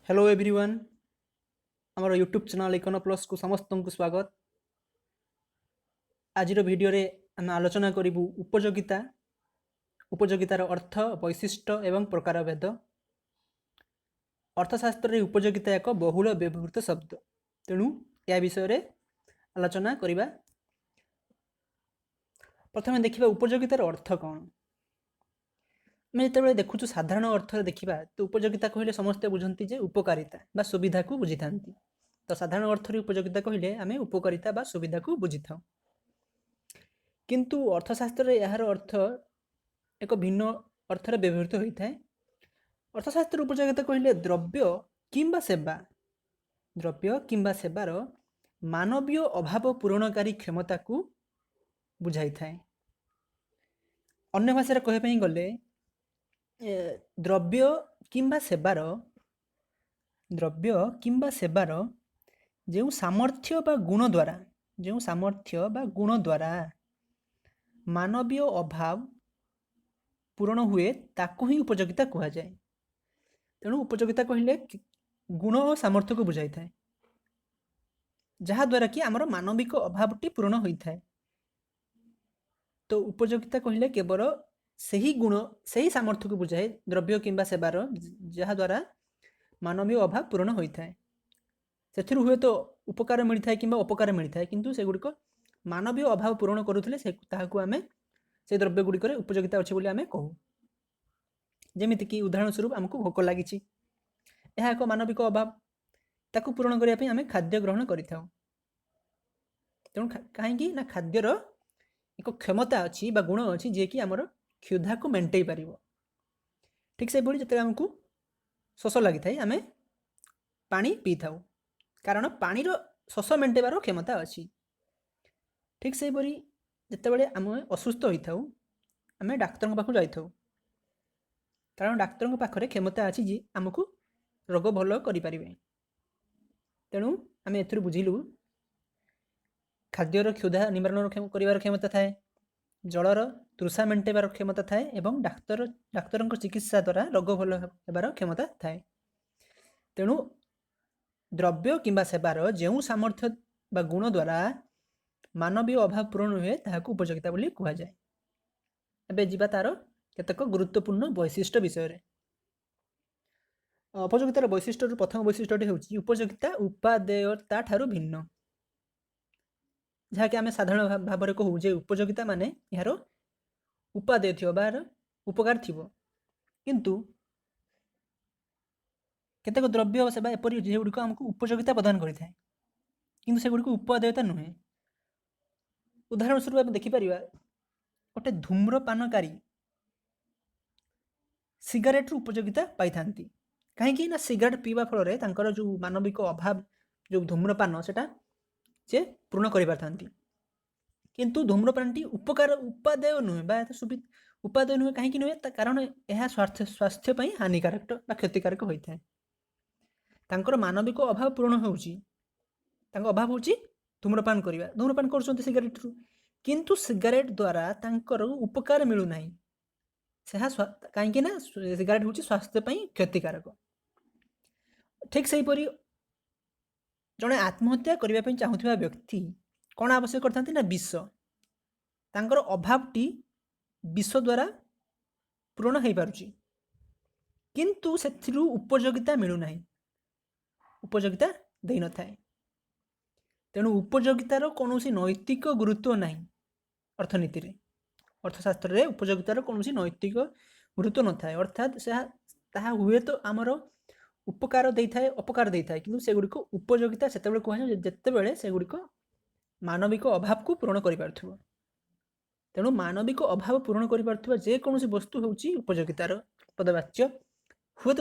Hello everyone आमर YouTube channel इकोनोप्लस को समस्त को स्वागत। आज वीडियो रे आम आलोचना करूँ उपयोगितार अर्थ वैशिष्ट्य एवं प्रकार भेद। अर्थशास्त्र रे उपयोगिता एक बहुल व्यवहृत शब्द, तेणु या विषय रे आलोचना करिबा। प्रथमे देखिबा उपयोगितार अर्थ कौन। मैं जिते देखुँ साधारण अर्थ देखा तो उपयोगिता कहले समस्ते बुझती जे उपकारिता बा सुविधा को बुझी था। तो साधारण अर्थ उपयोगिता कहले आम उपकारिता बा सुविधा को बुझी था, किंतु अर्थशास्त्र यार अर्थ एक भिन्न अर्थ व्यवहृत होता है। अर्थशास्त्र उपयोगिता कहले द्रव्य किंबा सेवा, द्रव्य किंबा सेवार मानवीय अभाव पूरणकारी क्षमता को बुझाई था। अन्य भाषा कहवाई गले द्रव्य किंबा सेवार जो सामर्थ्य बा गुण द्वारा मानवीय अभाव पूरण हुए ताकू ही उपयोगिता कहा जाए। तेणु उपयोगिता कहले गुण और सामर्थ्य को बुझाई था, जहाँ द्वारा कि आमर मानविक अभावटी पूरण होता है। तो उपयोगिता कहले केवल सही गुण सही सामर्थ्य को बुझाए, द्रव्य किंबा सेवार जहाँ द्वारा मानवीय अभाव पूरण होता है। से हुए तो उपकार मिलता है कि अपकार मिलता है, किंतु सेगुड़िक मानवीय अभाव पूरण करुले आम से द्रव्य गुड़िक उपयोगिता अच्छे बोली आम कहू। जमीक उदाहरण स्वरूप आमको भोक लगी, यह एक मानविक अभाव, ताकू पूरण करने आम खाद्य ग्रहण करें। तेणु कहीं ना खाद्यर एक क्षमता अच्छी बा गुण अच्छी जी कि आमर क्षुधा को मेंटेई पार। ठीक से भाई जिते आमको शोष लगी था आम पानी पी था, कारण पानीर शोष मेंटेबार क्षमता अच्छी। ठीक से भाई जिते आम असुस्थ होता आम डाक्तर पाखु जाइथाउ, कारण डाक्तर पाखरे क्षमता अच्छी जी आमको रोग भल करें। तेणु आम ए बुझिलु खाद्यर क्षुधा निवारण कर क्षमता थाए, जलर तृषा मेंटेबार क्षमता थाए एवं डाक्तर चिकित्सा द्वारा रोग भल होबार क्षमता थाए। तेणु द्रव्य किंबा सेवार जो सामर्थ्य बा गुण द्वारा मानवीय अभाव पूरण हुए ताहाकू उपयोगिता बोली कहा जाए। एबे जीवा तार केतेक गुरुत्वपूर्ण वैशिष्ट्य विषय रे। उपयोगितार वैशिष्ट्य प्रथम वैशिष्ट्यटी होची उपयोगिता उपादेयता ठारू भिन्न, जहाँकि आम साधारण भाव में कहूँ जे उपयोगिता माने यार उपादेय थी बार उपकार थी, किंतु केतेक द्रव्य सेवा एपरी जेगुड़िक आमको उपयोगिता प्रदान करें, किंतु सेगुड़िक उपादेयता नुहे। उदाहरण स्वरूप आम देखिपर गोटे धूम्रपानकारी सिगारेट उपयोगिता पाई था, कहीं ना सिगारेट पीवा फल जो मानविक अभाव जो धूम्रपान से पूर्ण कर, किंतु धूम्रपानटी उपकार उपादेय नुहे उपादेय नुहे कहीं नुहे, कारण यह स्वास्थ्य हानिकारक बा क्षतिकारक होता है। तांकर मानविक अभाव पूरण होउची, तांको अभाव होउची धूम्रपान करिबा, धूम्रपान करछन्ते सिगारेट रु, किंतु सिगारेट द्वारा तांकर उपकार मिलु नाही। कहीं ना सिगारेट होउची स्वास्थ्य क्षतिकारक। ठीक से परी जड़े आत्महत्या करने चाहूबा व्यक्ति कौन आवश्यक करते ना विष, तांकर अभावटी विष द्वारा पूरण हो पारुची, किंतु से उपयोगिता मिलूना, उपयोगिता दे न थाए। तेणु उपयोगितार कौन नैतिक गुरुत्व ना अर्थनीति रे, अर्थशास्त्र रे उपयोगितार कौन नैतिक गुरुत्व न थाए। अर्थात से हुए तो आमर उपकार दे थाए अपकार दे थाए, किंतु सेगुड़िक उपयोगिता से कह जिते सेगुड़िक मानविक अभाव को पूरण कर पार्थुव। तेणु मानविक अभाव पूरण कर पार्थुवा जेकोसी वस्तु होउची उपयोगितार पदवाच्य। हुए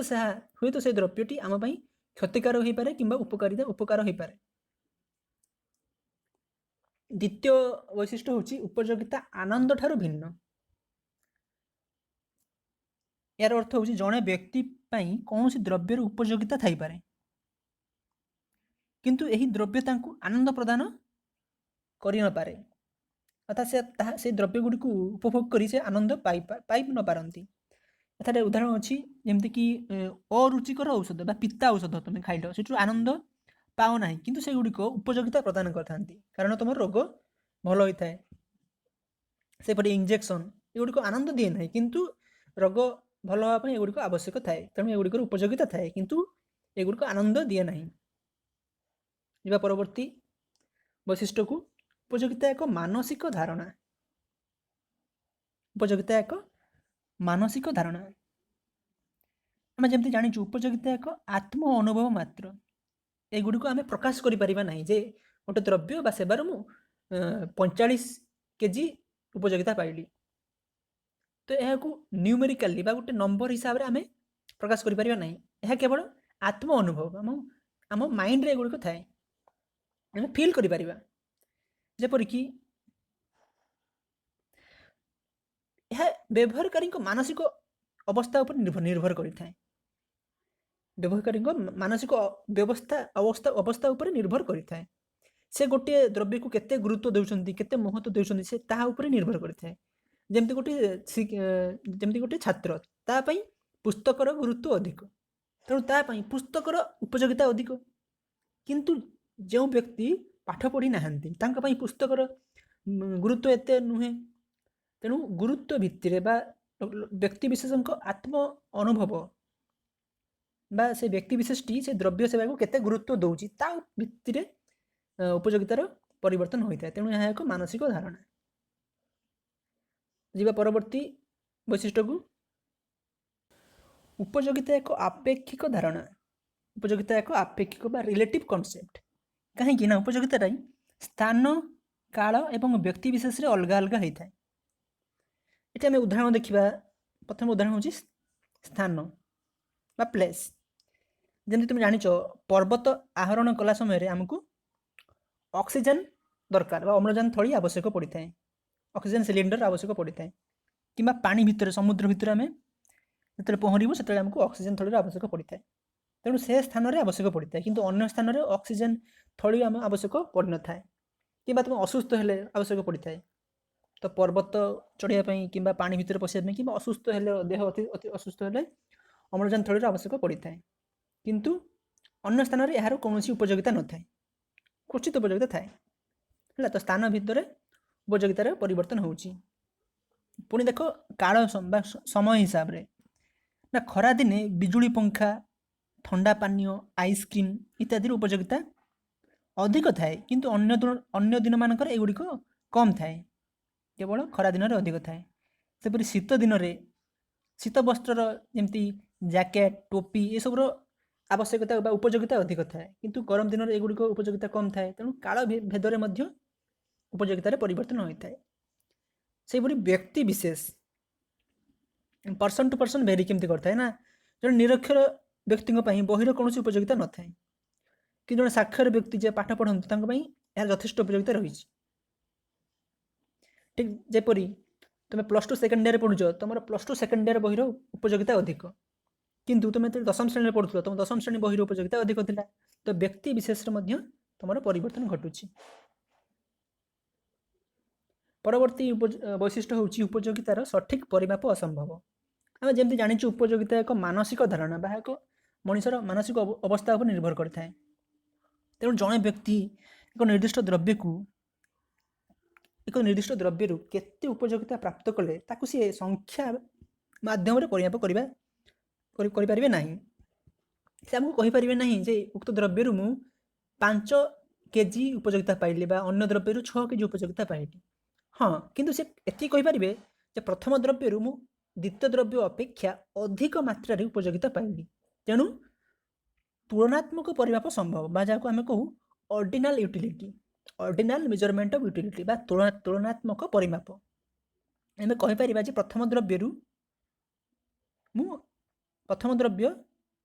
तो से द्रव्यटी आम पई क्षतिकार हो पारे किंबा उपकारिता उपकार हो पारे। द्वितीय वैशिष्ट्य होउची उपयोगिता आनंद ठारू भिन्न। यार अर्थ होउची जड़े व्यक्ति पई कौन द्रव्यर उपयोगिता थाई पारे, किंतु यही द्रव्य तांको आनंद प्रदान करि न पारे, अर्थात से द्रव्य गुड़ी को उपभोग करी से आनंद पाई न पारती। ଏଠାରେ ଉଦାହରଣ ଅଛି ଯେମିତିକି ଅରୁଚିକର ଔଷଧ ବା ପିତା ଔଷଧ ତୁମେ ଖାଇଲ, ସେଠୁ ଆନନ୍ଦ ପାଅ ନାହିଁ, କିନ୍ତୁ ସେଗୁଡ଼ିକ ଉପଯୋଗିତା ପ୍ରଦାନ କରିଥାନ୍ତି କାରଣ ତୁମର ରୋଗ ଭଲ ହୋଇଥାଏ। ସେପରି ଇଞ୍ଜେକ୍ସନ୍ ଏଗୁଡ଼ିକ ଆନନ୍ଦ ଦିଏ ନାହିଁ, କିନ୍ତୁ ରୋଗ ଭଲ ହେବା ପାଇଁ ଏଗୁଡ଼ିକ ଆବଶ୍ୟକ ଥାଏ, ତେଣୁ ଏଗୁଡ଼ିକର ଉପଯୋଗିତା ଥାଏ, କିନ୍ତୁ ଏଗୁଡ଼ିକ ଆନନ୍ଦ ଦିଏ ନାହିଁ। ଯିବା ପରବର୍ତ୍ତୀ ବୈଶିଷ୍ଟ୍ୟକୁ, ଉପଯୋଗିତା ଏକ ମାନସିକ ଧାରଣା। ଉପଯୋଗିତା ଏକ ମାନସିକ ଧାରଣା। ଆମେ ଯେମିତି ଜାଣିଛୁ ଉପଯୋଗିତା ଏକ ଆତ୍ମ ଅନୁଭବ ମାତ୍ର। ଏଗୁଡ଼ିକ ଆମେ ପ୍ରକାଶ କରିପାରିବା ନାହିଁ ଯେ ଗୋଟେ ଦ୍ରବ୍ୟ ବା ସେବାରୁ ମୁଁ 45 କେଜି ଉପଯୋଗିତା ପାଇଲି, ତ ଏହାକୁ ନ୍ୟୁମେରିକାଲି ବା ଗୋଟେ ନମ୍ବର ହିସାବରେ ଆମେ ପ୍ରକାଶ କରିପାରିବା ନାହିଁ। ଏହା କେବଳ ଆତ୍ମ ଅନୁଭବ, ଆମ ମାଇଣ୍ଡରେ ଏଗୁଡ଼ିକ ଥାଏ, ଆମେ ଫିଲ୍ କରିପାରିବା। ଯେପରିକି ଏହା ବ୍ୟବହାରକାରୀଙ୍କ ମାନସିକ ଅବସ୍ଥା ଉପରେ ନିର୍ଭର କରିଥାଏ। ବ୍ୟବହାରକାରୀଙ୍କ ମାନସିକ ଅବସ୍ଥା ଉପରେ ନିର୍ଭର କରିଥାଏ। ସେ ଗୋଟିଏ ଦ୍ରବ୍ୟକୁ କେତେ ଗୁରୁତ୍ୱ ଦେଉଛନ୍ତି, କେତେ ମହତ୍ତ୍ୱ ଦେଉଛନ୍ତି, ସେ ତାହା ଉପରେ ନିର୍ଭର କରିଥାଏ। ଯେମିତି ଗୋଟେ ଛାତ୍ର, ତା ପାଇଁ ପୁସ୍ତକର ଗୁରୁତ୍ୱ ଅଧିକ, ତେଣୁ ତା ପାଇଁ ପୁସ୍ତକର ଉପଯୋଗିତା ଅଧିକ। କିନ୍ତୁ ଯେଉଁ ବ୍ୟକ୍ତି ପାଠ ପଢ଼ି ନାହାନ୍ତି ତାଙ୍କ ପାଇଁ ପୁସ୍ତକର ଗୁରୁତ୍ୱ ଏତେ ନୁହେଁ। ତେଣୁ ଗୁରୁତ୍ୱ ଭିତ୍ତିରେ ବା ବ୍ୟକ୍ତିବିଶେଷଙ୍କ ଆତ୍ମ ଅନୁଭବ ବା ସେ ବ୍ୟକ୍ତିବିଶେଷଟି ସେ ଦ୍ରବ୍ୟ ସେବାକୁ କେତେ ଗୁରୁତ୍ୱ ଦେଉଛି ତା ଭିତ୍ତିରେ ଉପଯୋଗିତାର ପରିବର୍ତ୍ତନ ହୋଇଥାଏ। ତେଣୁ ଏହା ଏକ ମାନସିକ ଧାରଣା। ଯିବା ପରବର୍ତ୍ତୀ ବୈଶିଷ୍ଟ୍ୟକୁ, ଉପଯୋଗିତା ଏକ ଆପେକ୍ଷିକ ଧାରଣା। ଉପଯୋଗିତା ଏକ ଆପେକ୍ଷିକ ବା ରିଲେଟିଭ୍ କନସେପ୍ଟ। କାହିଁକି ନା ଉପଯୋଗିତାଟା ସ୍ଥାନ, କାଳ ଏବଂ ବ୍ୟକ୍ତିବିଶେଷରେ ଅଲଗା ଅଲଗା ହୋଇଥାଏ। ଏଠି ଆମେ ଉଦାହରଣ ଦେଖିବା। ପ୍ରଥମ ଉଦାହରଣ ହେଉଛି ସ୍ଥାନ ବା ପ୍ଲେସ୍। ଯେମିତି ତୁମେ ଜାଣିଛ ପର୍ବତ ଆରୋହଣ କଲା ସମୟରେ ଆମକୁ ଅକ୍ସିଜେନ୍ ଦରକାର ବା ଅମ୍ଳଜାନ ଥଳି ଆବଶ୍ୟକ ପଡ଼ିଥାଏ, ଅକ୍ସିଜେନ୍ ସିଲିଣ୍ଡର ଆବଶ୍ୟକ ପଡ଼ିଥାଏ। କିମ୍ବା ପାଣି ଭିତରେ, ସମୁଦ୍ର ଭିତରେ ଆମେ ଯେତେବେଳେ ପହଁରିବୁ ସେତେବେଳେ ଆମକୁ ଅକ୍ସିଜେନ୍ ଥଳିର ଆବଶ୍ୟକ ପଡ଼ିଥାଏ, ତେଣୁ ସେ ସ୍ଥାନରେ ଆବଶ୍ୟକ ପଡ଼ିଥାଏ। କିନ୍ତୁ ଅନ୍ୟ ସ୍ଥାନରେ ଅକ୍ସିଜେନ୍ ଥଳି ଆମ ଆବଶ୍ୟକ ପଡ଼ିନଥାଏ। କିମ୍ବା ତୁମେ ଅସୁସ୍ଥ ହେଲେ ଆବଶ୍ୟକ ପଡ଼ିଥାଏ। ତ ପର୍ବତ ଚଢ଼ିବା ପାଇଁ କିମ୍ବା ପାଣି ଭିତରେ ପଶିବା ପାଇଁ କିମ୍ବା ଅସୁସ୍ଥ ହେଲେ, ଦେହ ଅତି ଅସୁସ୍ଥ ହେଲେ ଅମ୍ଳଜାନ ଥଳିର ଆବଶ୍ୟକ ପଡ଼ିଥାଏ। କିନ୍ତୁ ଅନ୍ୟ ସ୍ଥାନରେ ଏହାର କୌଣସି ଉପଯୋଗିତା ନଥାଏ, କ୍ୱଚିତ ଉପଯୋଗିତା ଥାଏ। ହେଲା, ତ ସ୍ଥାନ ଭିତରେ ଉପଯୋଗିତାର ପରିବର୍ତ୍ତନ ହେଉଛି। ପୁଣି ଦେଖ କାଳ ବା ସମୟ ହିସାବରେ, ନା ଖରାଦିନେ ବିଜୁଳି ପଙ୍ଖା, ଥଣ୍ଡା ପାନୀୟ, ଆଇସ୍କ୍ରିମ୍ ଇତ୍ୟାଦିର ଉପଯୋଗିତା ଅଧିକ ଥାଏ, କିନ୍ତୁ ଅନ୍ୟ ଦିନମାନଙ୍କରେ ଏଗୁଡ଼ିକ କମ୍ ଥାଏ, କେବଳ ଖରା ଦିନରେ ଅଧିକ ଥାଏ। ସେପରି ଶୀତ ଦିନରେ ଶୀତ ବସ୍ତ୍ରର ଯେମିତି ଜ୍ୟାକେଟ୍, ଟୋପି ଏସବୁର ଆବଶ୍ୟକତା ବା ଉପଯୋଗିତା ଅଧିକ ଥାଏ, କିନ୍ତୁ ଗରମ ଦିନରେ ଏଗୁଡ଼ିକ ଉପଯୋଗିତା କମ୍ ଥାଏ। ତେଣୁ କାଳ ଭେଦରେ ମଧ୍ୟ ଉପଯୋଗିତାରେ ପରିବର୍ତ୍ତନ ହୋଇଥାଏ। ସେହିପରି ବ୍ୟକ୍ତି ବିଶେଷ, ପର୍ସନ୍ ଟୁ ପର୍ସନ୍ ଭେରି କେମିତି କରିଥାଏ ନା, ଜଣେ ନିରକ୍ଷର ବ୍ୟକ୍ତିଙ୍କ ପାଇଁ ବହିର କୌଣସି ଉପଯୋଗିତା ନଥାଏ, କିନ୍ତୁ ଜଣେ ସାକ୍ଷର ବ୍ୟକ୍ତି ଯିଏ ପାଠ ପଢ଼ନ୍ତି ତାଙ୍କ ପାଇଁ ଏହାର ଯଥେଷ୍ଟ ଉପଯୋଗିତା ରହିଛି। ଠିକ୍ ଯେପରି ତୁମେ ପ୍ଲସ୍ ଟୁ ସେକେଣ୍ଡ ଇୟର୍ରେ ପଢ଼ୁଛ, ତୁମର ପ୍ଲସ୍ ଟୁ ସେକେଣ୍ଡ ଇୟର୍ ବହିର ଉପଯୋଗିତା ଅଧିକ, କିନ୍ତୁ ତୁମେ ଯେତେବେଳେ ଦଶମ ଶ୍ରେଣୀରେ ପଢ଼ୁଥିଲ ତୁମ ଦଶମ ଶ୍ରେଣୀ ବହିର ଉପଯୋଗିତା ଅଧିକ ଥିଲା। ତ ବ୍ୟକ୍ତି ବିଶେଷରେ ମଧ୍ୟ ତୁମର ପରିବର୍ତ୍ତନ ଘଟୁଛି। ପରବର୍ତ୍ତୀ ବୈଶିଷ୍ଟ୍ୟ ହେଉଛି ଉପଯୋଗିତାର ସଠିକ୍ ପରିମାପ ଅସମ୍ଭବ। ଆମେ ଯେମିତି ଜାଣିଛୁ ଉପଯୋଗିତା ଏକ ମାନସିକ ଧାରଣା ବା ଏକ ମଣିଷର ମାନସିକ ଅବସ୍ଥା ଉପରେ ନିର୍ଭର କରିଥାଏ। ତେଣୁ ଜଣେ ବ୍ୟକ୍ତି ଏକ ନିର୍ଦ୍ଦିଷ୍ଟ ଦ୍ରବ୍ୟରୁ କେତେ ଉପଯୋଗିତା ପ୍ରାପ୍ତ କଲେ ତାକୁ ସିଏ ସଂଖ୍ୟା ମାଧ୍ୟମରେ ପରିମାପ କରିପାରିବେ ନାହିଁ। ସେ ଆମକୁ କହିପାରିବେ ନାହିଁ ଯେ ଉକ୍ତ ଦ୍ରବ୍ୟରୁ ମୁଁ 5 କେଜି ଉପଯୋଗିତା ପାଇଲି ବା ଅନ୍ୟ ଦ୍ରବ୍ୟରୁ 6 କେଜି ଉପଯୋଗିତା ପାଇଲି। ହଁ, କିନ୍ତୁ ସେ ଏତିକି କହିପାରିବେ ଯେ ପ୍ରଥମ ଦ୍ରବ୍ୟରୁ ମୁଁ ଦ୍ୱିତୀୟ ଦ୍ରବ୍ୟ ଅପେକ୍ଷା ଅଧିକ ମାତ୍ରାରେ ଉପଯୋଗିତା ପାଇଲି। ତେଣୁ ତୁଳନାତ୍ମକ ପରିମାପ ସମ୍ଭବ ବା ଯାହାକୁ ଆମେ କହୁ ଅର୍ଡିନାଲ ୟୁଟିଲିଟି, ଅର୍ଡିନାଲ ମେଜରମେଣ୍ଟ ଅଫ୍ ୟୁଟିଲିଟି ବା ତୁଳନାତ୍ମକ ପରିମାପ। ଆମେ କହିପାରିବା ଯେ ପ୍ରଥମ ଦ୍ରବ୍ୟ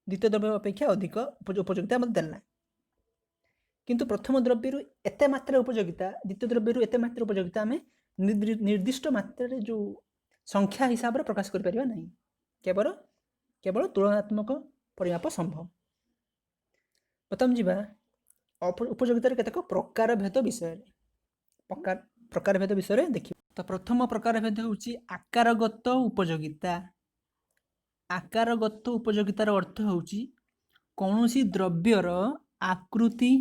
ଦ୍ୱିତୀୟ ଦ୍ରବ୍ୟ ଅପେକ୍ଷା ଅଧିକ ଉପଯୋଗିତା ମୋତେ ଦେଲା, କିନ୍ତୁ ପ୍ରଥମ ଦ୍ରବ୍ୟରୁ ଏତେ ମାତ୍ରା ଉପଯୋଗିତା, ଦ୍ୱିତୀୟ ଦ୍ରବ୍ୟରୁ ଏତେ ମାତ୍ରା ଉପଯୋଗିତା ଆମେ ନିର୍ଦ୍ଦିଷ୍ଟ ମାତ୍ରାରେ ଯେଉଁ ସଂଖ୍ୟା ହିସାବରେ ପ୍ରକାଶ କରିପାରିବା ନାହିଁ। କେବଳ ତୁଳନାତ୍ମକ ପରିମାପ ସମ୍ଭବ। ପ୍ରଥମ ଯିବା ଉପଯୋଗିତାର କେତେକ ପ୍ରକାରଭେଦ ବିଷୟରେ ଦେଖିବା। ତ ପ୍ରଥମ ପ୍ରକାରଭେଦ ହେଉଛି ଆକାରଗତ ଉପଯୋଗିତା। ଆକାରଗତ ଉପଯୋଗିତାର ଅର୍ଥ ହେଉଛି କୌଣସି ଦ୍ରବ୍ୟର ଆକୃତି,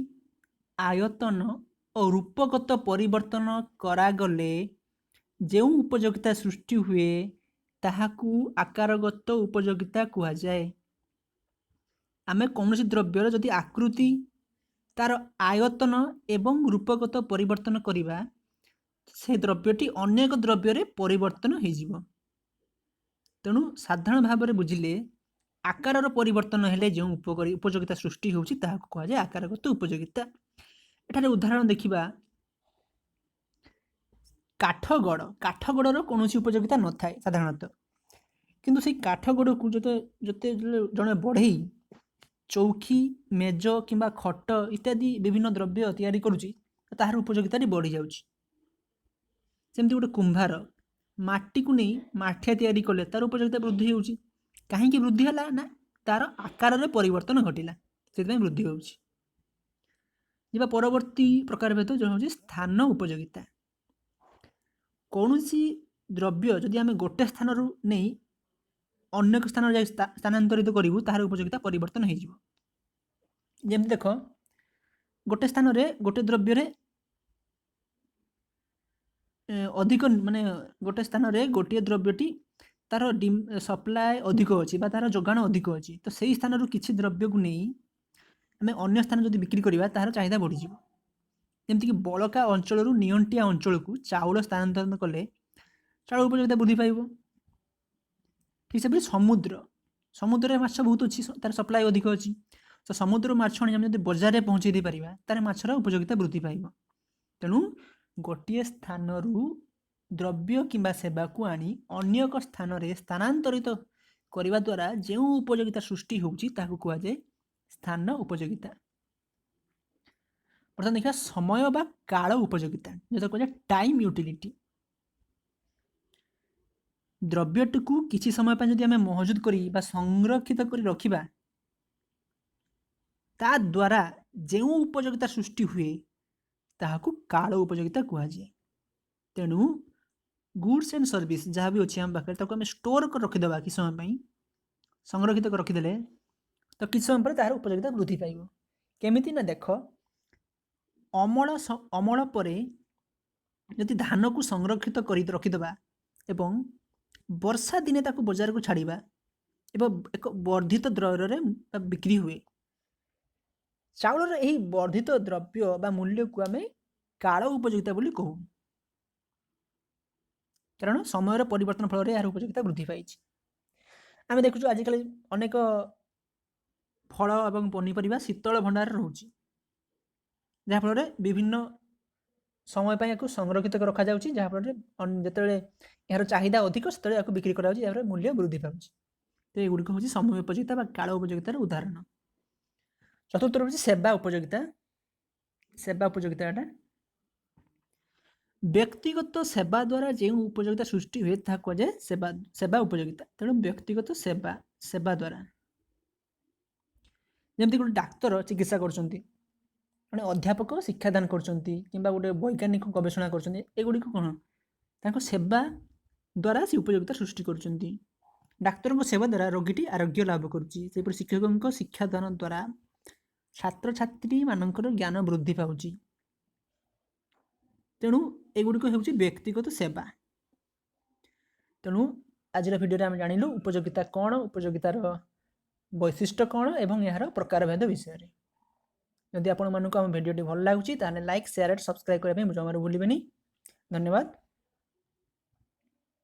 ଆୟତନ ଓ ରୂପଗତ ପରିବର୍ତ୍ତନ କରାଗଲେ ଯେଉଁ ଉପଯୋଗିତା ସୃଷ୍ଟି ହୁଏ ତାହାକୁ ଆକାରଗତ ଉପଯୋଗିତା କୁହାଯାଏ। ଆମେ କୌଣସି ଦ୍ରବ୍ୟର ଯଦି ଆକୃତି, ତାର ଆୟତନ ଏବଂ ରୂପଗତ ପରିବର୍ତ୍ତନ କରିବା, ସେ ଦ୍ରବ୍ୟଟି ଅନ୍ୟ ଏକ ଦ୍ରବ୍ୟରେ ପରିବର୍ତ୍ତନ ହୋଇଯିବ। ତେଣୁ ସାଧାରଣ ଭାବରେ ବୁଝିଲେ ଆକାରର ପରିବର୍ତ୍ତନ ହେଲେ ଯେଉଁ ଉପଯୋଗିତା ସୃଷ୍ଟି ହେଉଛି ତାହାକୁ କୁହାଯାଏ ଆକାରଗତ ଉପଯୋଗିତା। ଏଠାରେ ଉଦାହରଣ ଦେଖିବା, କାଠଗଡ଼ର କୌଣସି ଉପଯୋଗିତା ନଥାଏ ସାଧାରଣତଃ, କିନ୍ତୁ ସେଇ କାଠଗଡ଼କୁ ଯେତେବେଳେ ଜଣେ ବଢ଼େଇ ଚୌକି, ମେଜ କିମ୍ବା ଖଟ ଇତ୍ୟାଦି ବିଭିନ୍ନ ଦ୍ରବ୍ୟ ତିଆରି କରୁଛି, ତାହାର ଉପଯୋଗିତାଟି ବଢ଼ିଯାଉଛି। ସେମିତି ଗୋଟେ କୁମ୍ଭାର ମାଟିକୁ ନେଇ ମାଠିଆ ତିଆରି କଲେ ତାର ଉପଯୋଗିତା ବୃଦ୍ଧି ହେଉଛି। କାହିଁକି ବୃଦ୍ଧି ହେଲା? ନା ତାର ଆକାରରେ ପରିବର୍ତ୍ତନ ଘଟିଲା, ସେଥିପାଇଁ ବୃଦ୍ଧି ହେଉଛି। ଯିବା ପରବର୍ତ୍ତୀ ପ୍ରକାର ଭେଦ ଯେଉଁ ହେଉଛି ସ୍ଥାନ ଉପଯୋଗିତା। କୌଣସି ଦ୍ରବ୍ୟ ଯଦି ଆମେ ଗୋଟେ ସ୍ଥାନରୁ ନେଇ ଅନ୍ୟ ଏକ ସ୍ଥାନରେ ଯାଇ ସ୍ଥାନାନ୍ତରିତ କରିବୁ ତାହାର ଉପଯୋଗିତା ପରିବର୍ତ୍ତନ ହୋଇଯିବ। ଯେମିତି ଦେଖ, ଗୋଟେ ସ୍ଥାନରେ ଗୋଟେ ଦ୍ରବ୍ୟରେ ଅଧିକ ମାନେ ଗୋଟେ ସ୍ଥାନରେ ଗୋଟିଏ ଦ୍ରବ୍ୟଟି ତାର ସପ୍ଲାଏ ଅଧିକ ଅଛି ବା ତାର ଯୋଗାଣ ଅଧିକ ଅଛି, ତ ସେଇ ସ୍ଥାନରୁ କିଛି ଦ୍ରବ୍ୟକୁ ନେଇ ଆମେ ଅନ୍ୟ ସ୍ଥାନରେ ଯଦି ବିକ୍ରି କରିବା ତାହାର ଚାହିଦା ବଢ଼ିଯିବ। ଯେମିତିକି ବଳକା ଅଞ୍ଚଳରୁ ନିଅଣ୍ଟିଆ ଅଞ୍ଚଳକୁ ଚାଉଳ ସ୍ଥାନାନ୍ତରଣ କଲେ ଚାଉଳ ଉପଯୋଗିତା ବୃଦ୍ଧି ପାଇବ। ଠିକ୍ ସେପରି ସମୁଦ୍ରରେ ମାଛ ବହୁତ ଅଛି, ତାର ସପ୍ଲାଏ ଅଧିକ ଅଛି, ତ ସମୁଦ୍ର ମାଛ ଆଣି ଆମେ ଯଦି ବଜାରରେ ପହଞ୍ଚାଇ ଦେଇପାରିବା ତାହେଲେ ମାଛର ଉପଯୋଗିତା ବୃଦ୍ଧି ପାଇବ। ତେଣୁ ଗୋଟିଏ ସ୍ଥାନରୁ ଦ୍ରବ୍ୟ କିମ୍ବା ସେବାକୁ ଆଣି ଅନ୍ୟ ଏକ ସ୍ଥାନରେ ସ୍ଥାନାନ୍ତରିତ କରିବା ଦ୍ୱାରା ଯେଉଁ ଉପଯୋଗିତା ସୃଷ୍ଟି ହେଉଛି ତାହାକୁ କୁହାଯାଏ ସ୍ଥାନ ଉପଯୋଗିତା। ବର୍ତ୍ତମାନ ଦେଖିବା ସମୟ ବା କାଳ ଉପଯୋଗିତା, ଯେଉଁଟା କୁହାଯାଏ ଟାଇମ୍ ୟୁଟିଲିଟି। ଦ୍ରବ୍ୟଟିକୁ କିଛି ସମୟ ପାଇଁ ଯଦି ଆମେ ମହଜୁଦ କରି ବା ସଂରକ୍ଷିତ କରି ରଖିବା, ତା ଦ୍ୱାରା ଯେଉଁ ଉପଯୋଗିତା ସୃଷ୍ଟି ହୁଏ ତାହାକୁ କାଳ ଉପଯୋଗିତା କୁହାଯାଏ। ତେଣୁ ଗୁଡ୍ସ ଆଣ୍ଡ ସର୍ଭିସ୍ ଯାହା ବି ଅଛି ଆମ ପାଖରେ ତାକୁ ଆମେ ଷ୍ଟୋର କରି ରଖିଦେବା, କିଛି ସମୟ ପାଇଁ ସଂରକ୍ଷିତ କରି ରଖିଦେଲେ ତ କିଛି ସମୟ ପରେ ତାହାର ଉପଯୋଗିତା ବୃଦ୍ଧି ପାଇବ। କେମିତି ନା ଦେଖ, ଅମଳ ପରେ ଯଦି ଧାନକୁ ସଂରକ୍ଷିତ କରି ରଖିଦେବା ଏବଂ ବର୍ଷା ଦିନେ ତାକୁ ବଜାରକୁ ଛାଡ଼ିବା ଏବଂ ଏକ ବର୍ଦ୍ଧିତ ଦରରେ ବିକ୍ରି ହୁଏ, ଚାଉଳର ଏହି ବର୍ଦ୍ଧିତ ଦ୍ରବ୍ୟ ବା ମୂଲ୍ୟକୁ ଆମେ କାଳ ଉପଯୋଗିତା ବୋଲି କହୁ, କାରଣ ସମୟର ପରିବର୍ତ୍ତନ ଫଳରେ ଏହାର ଉପଯୋଗିତା ବୃଦ୍ଧି ପାଇଛି। ଆମେ ଦେଖୁଛୁ ଆଜିକାଲି ଅନେକ ଫଳ ଏବଂ ପନିପରିବା ଶୀତଳ ଭଣ୍ଡାରରେ ରହୁଛି, ଯାହାଫଳରେ ବିଭିନ୍ନ ସମୟ ପାଇଁ ଏହାକୁ ସଂରକ୍ଷିତ କରି ରଖାଯାଉଛି, ଯାହାଫଳରେ ଯେତେବେଳେ ଏହାର ଚାହିଦା ଅଧିକ ସେତେବେଳେ ଏହାକୁ ବିକ୍ରି କରାଯାଉଛି, ଏହାର ମୂଲ୍ୟ ବୃଦ୍ଧି ପାଉଛି। ତ ଏଗୁଡ଼ିକ ହେଉଛି ସମୟ ଉପଯୋଗିତା ବା କାଳ ଉପଯୋଗିତାର ଉଦାହରଣ। ଚତୁର୍ଥ ହେଉଛି ସେବା ଉପଯୋଗିତା। ଏଟା ବ୍ୟକ୍ତିଗତ ସେବା ଦ୍ୱାରା ଯେଉଁ ଉପଯୋଗିତା ସୃଷ୍ଟି ହୁଏ ତାହା କୁହାଯାଏ ସେବା ଉପଯୋଗିତା। ତେଣୁ ବ୍ୟକ୍ତିଗତ ସେବା ଦ୍ୱାରା, ଯେମିତି ଗୋଟେ ଡାକ୍ତର ଚିକିତ୍ସା କରୁଛନ୍ତି, ଜଣେ ଅଧ୍ୟାପକ ଶିକ୍ଷାଦାନ କରୁଛନ୍ତି କିମ୍ବା ଗୋଟେ ବୈଜ୍ଞାନିକ ଗବେଷଣା କରୁଛନ୍ତି, ଏଗୁଡ଼ିକ କ'ଣ ତାଙ୍କ ସେବା ଦ୍ୱାରା ସେ ଉପଯୋଗିତା ସୃଷ୍ଟି କରୁଛନ୍ତି। ଡାକ୍ତରଙ୍କ ସେବା ଦ୍ୱାରା ରୋଗୀଟି ଆରୋଗ୍ୟ ଲାଭ କରୁଛି। ସେହିପରି ଶିକ୍ଷକଙ୍କ ଶିକ୍ଷାଦାନ ଦ୍ୱାରା ଛାତ୍ରଛାତ୍ରୀମାନଙ୍କର ଜ୍ଞାନ ବୃଦ୍ଧି ପାଉଛି। ତେଣୁ ଏଗୁଡ଼ିକ ହେଉଛି ବ୍ୟକ୍ତିଗତ ସେବା। ତେଣୁ ଆଜିର ଭିଡ଼ିଓରେ ଆମେ ଜାଣିଲୁ ଉପଯୋଗିତା କ'ଣ, ଉପଯୋଗିତାର ବୈଶିଷ୍ଟ୍ୟ କ'ଣ ଏବଂ ଏହାର ପ୍ରକାରଭେଦ ବିଷୟରେ। ଯଦି ଆପଣମାନଙ୍କୁ ଆମ ଭିଡ଼ିଓଟି ଭଲ ଲାଗୁଛି ତାହେଲେ ଲାଇକ୍, ସେୟାର, ସବସ୍କ୍ରାଇବ୍ କରିବା ପାଇଁ ଜମାରୁ ଭୁଲିବେନି। ଧନ୍ୟବାଦ।